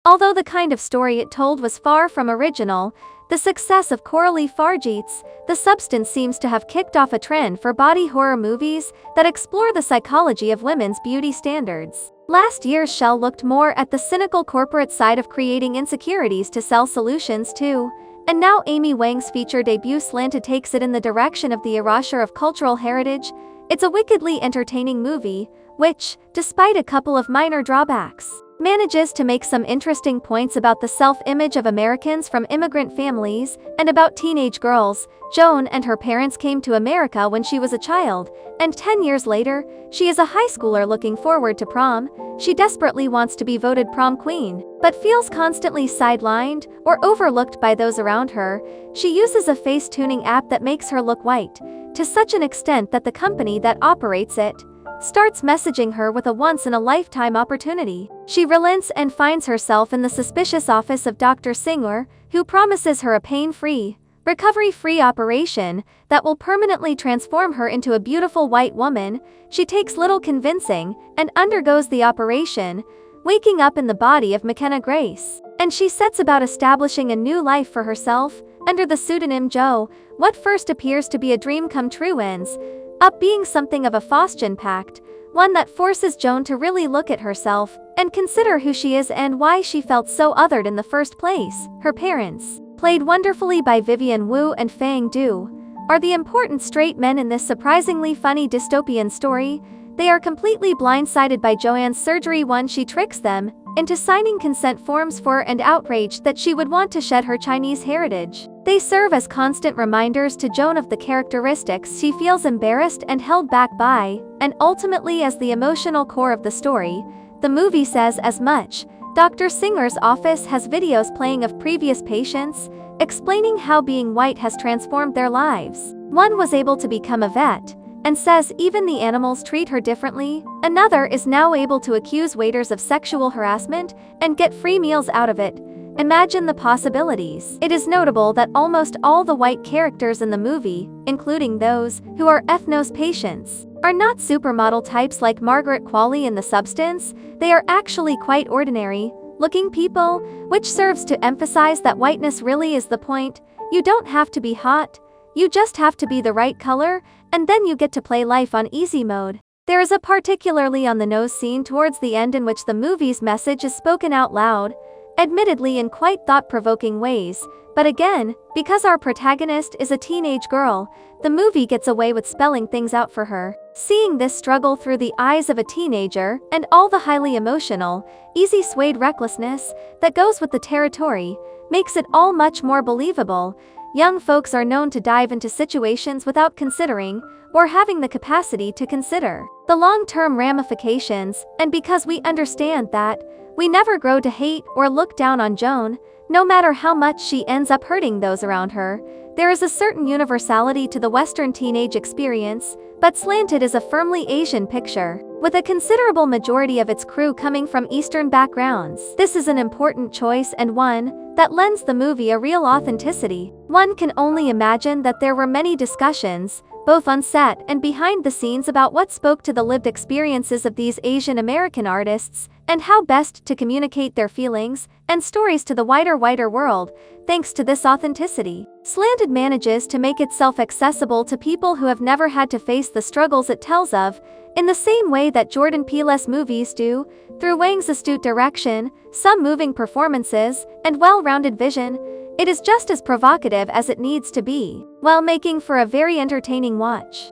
Although the kind of story it told was far from original, the success of Coralie Fargeet's The Substance seems to have kicked off a trend for body horror movies that explore the psychology of women's beauty standards. Last year's Shell looked more at the cynical corporate side of creating insecurities to sell solutions to, and now Amy Wang's feature debut Slanted takes it in the direction of the erasure of cultural heritage. It's a wickedly entertaining movie, which, despite a couple of minor drawbacks, manages to make some interesting points about the self-image of Americans from immigrant families and about teenage girls. Joan and her parents came to America when she was a child, and 10 years later, she is a high schooler looking forward to prom. She desperately wants to be voted prom queen, but feels constantly sidelined or overlooked by those around her. She uses a face-tuning app that makes her look white, to such an extent that the company that operates it starts messaging her with a once-in-a-lifetime opportunity. She relents and finds herself in the suspicious office of Dr. Singer, who promises her a pain-free, recovery-free operation that will permanently transform her into a beautiful white woman. She takes little convincing and undergoes the operation, waking up in the body of McKenna Grace. And she sets about establishing a new life for herself under the pseudonym Jo. What first appears to be a dream come true ends up being something of a Faustian pact, one that forces Joan to really look at herself and consider who she is and why she felt so othered in the first place. Her parents, played wonderfully by Vivian Wu and Fang Du, are the important straight men in this surprisingly funny dystopian story. They are completely blindsided by Joanne's surgery when she tricks them into signing consent forms for and outraged that she would want to shed her Chinese heritage. They serve as constant reminders to Joan of the characteristics she feels embarrassed and held back by, and ultimately as the emotional core of the story. The movie says as much. Dr. Singer's office has videos playing of previous patients, explaining how being white has transformed their lives. One was able to become a vet, and says even the animals treat her differently. Another is now able to accuse waiters of sexual harassment and get free meals out of it. Imagine the possibilities. It is notable that almost all the white characters in the movie, including those who are ethnos patients, are not supermodel types like Margaret Qualley in The Substance. They are actually quite ordinary-looking people, which serves to emphasize that whiteness really is the point. You don't have to be hot, you just have to be the right color, and then you get to play life on easy mode. There is a particularly on-the-nose scene towards the end in which the movie's message is spoken out loud, admittedly in quite thought-provoking ways, but again, because our protagonist is a teenage girl, the movie gets away with spelling things out for her. Seeing this struggle through the eyes of a teenager, and all the highly emotional, easy-swayed recklessness that goes with the territory, makes it all much more believable. Young folks are known to dive into situations without considering, or having the capacity to consider, the long-term ramifications, and because we understand that, we never grow to hate or look down on Joan, no matter how much she ends up hurting those around her. There is a certain universality to the Western teenage experience, but Slanted is a firmly Asian picture, with a considerable majority of its crew coming from Eastern backgrounds. This is an important choice and one that lends the movie a real authenticity. One can only imagine that there were many discussions, both on set and behind the scenes, about what spoke to the lived experiences of these Asian American artists, and how best to communicate their feelings and stories to the wider world. Thanks to this authenticity, Slanted manages to make itself accessible to people who have never had to face the struggles it tells of, in the same way that Jordan Peele's movies do. Through Wang's astute direction, some moving performances, and well-rounded vision, it is just as provocative as it needs to be, while making for a very entertaining watch.